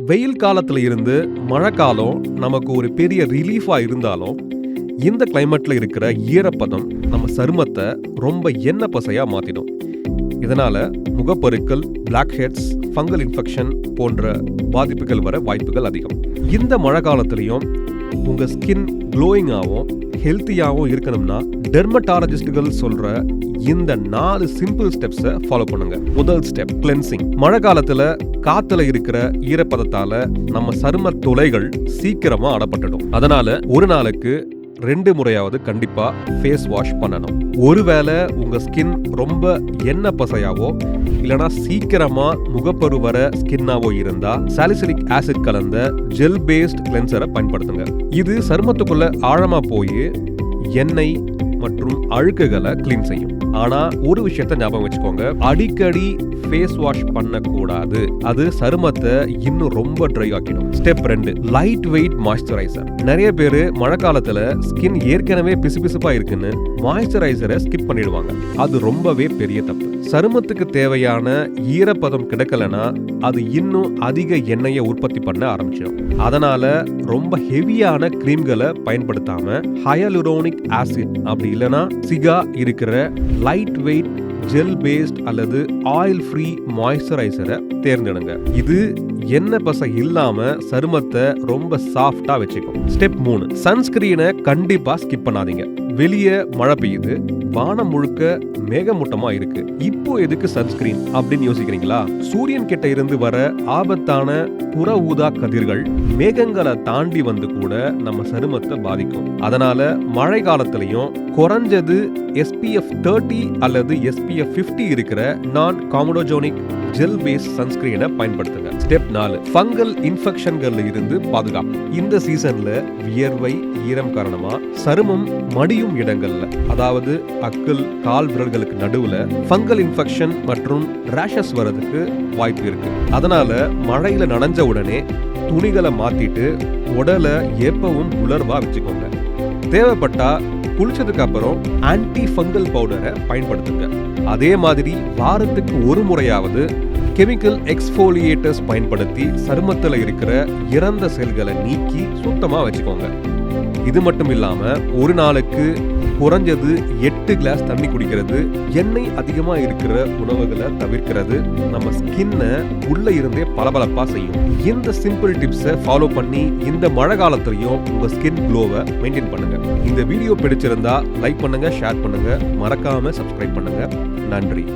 வெயில் காலத்துல இருந்து மழை காலம் நமக்கு ஒரு பெரிய ரிலீஃபா இருந்தாலும் இந்த கிளைமேட்ல இருக்கிற ஈரப்பதம் நம்ம சருமத்தை ரொம்ப எண்ணெய் பசையா மாத்திடும். இதனால முகப்பருக்கள், பிளாக் ஹெட்ஸ், ஃபங்கல் இன்ஃபெக்ஷன் போன்ற பாதிப்புகள் வர வாய்ப்புகள் அதிகம். இந்த மழை காலத்திலையும் உங்க ஸ்கின் க்ளோயிங்காகவும் ஹெல்த்தியாகவும் இருக்கணும்னா டெர்மட்டாலஜிஸ்டுகள் சொல்ற இந்த 4 சிம்பிள் ஸ்டெப்ஸை ஃபாலோ பண்ணுங்க. முதல் ஸ்டெப் கிளென்சிங். மழை காலத்துல காத்துல இருக்கிற ஈரப்பதத்தால நம்ம சரும துளைகள் சீக்கிரமா அடப்பட்டுடும். அதனால ஒரு நாளுக்கு 2 முறையாவது கண்டிப்பா ஃபேஸ் வாஷ் பண்ணணும். ஒருவேளை உங்க ஸ்கின் ரொம்ப எண்ணெய் பசையாவோ இல்லனா சீக்கிரமா முகப்பரு வர ஸ்கின்னாவோ இருந்தா சாலிசிலிக் ஆசிட் கலந்த ஜெல் பேஸ்ட் கிளென்சரை பயன்படுத்துங்க. இது சருமத்துக்குள்ள ஆழமா போய் எண்ணெய் மற்றும் அழுக்குகளை கிளீன் செய்யும். ஆனா ஒரு விஷயத்தை ஞாபகம் வச்சுக்கோங்க, அடிக்கடி ஃபேஸ் வாஷ் பண்ணக்கூடாது. அது சருமத்தை இன்னும் ரொம்ப ட்ரை ஆக்கிடும். Step 2 light weight moisturiser. நிறைய பேர் மழை காலத்துல ஸ்கின் ஏற்கனவே பிசுபிசுப்பா இருக்குன்னு மாய்ஸ்சரைசரை ஸ்கிப் பண்ணிடுவாங்க. அது ரொம்பவே பெரிய தப்பு. சருமத்துக்கு தேவையான ஈரப்பதம் கிடைக்கலனா அது இன்னும் அதிக எண்ணெயை உற்பத்தி பண்ண ஆரம்பிச்சிடும். அதனால ரொம்ப ஹெவியான கிரீம்களை பயன்படுத்தாம ஹையலுரோனிக் ஆசிட் அப்படி இல்லனா சிகா இருக்கிற லைட் வெயிட் ஜெல் பேஸ்ட் அல்லது ஆயில் ஃப்ரீ மாய்ஸ்சரைசரை தேர்ந்தெடுங்க. இது எண்ணெய் பசை இல்லாம சருமத்தை ரொம்ப சாஃப்டா வச்சுக்கும். ஸ்டெப் 3 சன்ஸ்கிரீனை கண்டிப்பா ஸ்கிப் பண்ணாதீங்க. வெளியே மழை பெய்யுது, வானம் முழுக்க மேகமூட்டமா இருக்கு. இப்போ எதுக்கு சன்ஸ்கிரீன் அப்படின்னு யோசிக்கிறீங்களா? சூரியன் கிட்ட இருந்து வர ஆபத்தான புற ஊதா கதிர்கள் மேகங்களை தாண்டி வந்து கூட நம்ம சருமத்தை பாதிக்கும். அதனால மழை காலத்திலையும் குறைஞ்சது SPF 30 அல்லது SPF 50 இருக்கிற நான் காமடோஜோனிக் ஜெல் பேஸ் சன்ஸ்கிரீனை பயன்படுத்துங்க. ஸ்டெப் 4 ஃபங்கல் இன்ஃபெக்ஷன்கள்ல இருந்து பாதுகாப்பு. இந்த சீசன்ல வியர்வை, ஈரம் காரணமா சருமம் மடியும் இடங்கள்ல, அதாவது அக்கல், கால் விரல்களுக்கு நடுவுல ஃபங்கல் இன்ஃபெக்ஷன் மற்றும் ரேஷஸ் வரதுக்கு வாய்ப்பு இருக்கு. அதனால மழையில நனைஞ்ச உடனே துணிகளை மாத்திட்டு உடலை எப்பவும் உலர்வா வச்சுக்கோங்க. தேவைப்பட்டா குளிச்சதுக்கு அப்புறம் ஆன்டி ஃபங்கல் பவுடரை பயன்படுத்துங்க. அதே மாதிரி வாரத்துக்கு ஒரு முறையாவது கெமிக்கல் எக்ஸ்ஃபோலியேட்டர்ஸ் பயன்படுத்தி சருமத்துல இருக்கிற இறந்த செல்களை நீக்கி சுத்தமா வச்சுக்கோங்க. இது மட்டும் இல்லாம ஒரு நாளுக்கு குறைஞ்சது 8 கிளாஸ் தண்ணி குடிக்கிறது, எண்ணெய் அதிகமா இருக்கிற உணவுகளை தவிர்க்கிறது நம்ம ஸ்கின்னை உள்ள இருந்தே பளபளப்பா செய்யும். இந்த சிம்பிள் டிப்ஸை ஃபாலோ பண்ணி இந்த மழை காலத்திலையும் உங்க ஸ்கின் க்ளோவை மெயின்டைன் பண்ணுங்க. இந்த வீடியோ பிடிச்சிருந்தா லைக் பண்ணுங்க, ஷேர் பண்ணுங்க, மறக்காம சப்ஸ்கிரைப் பண்ணுங்க. நன்றி.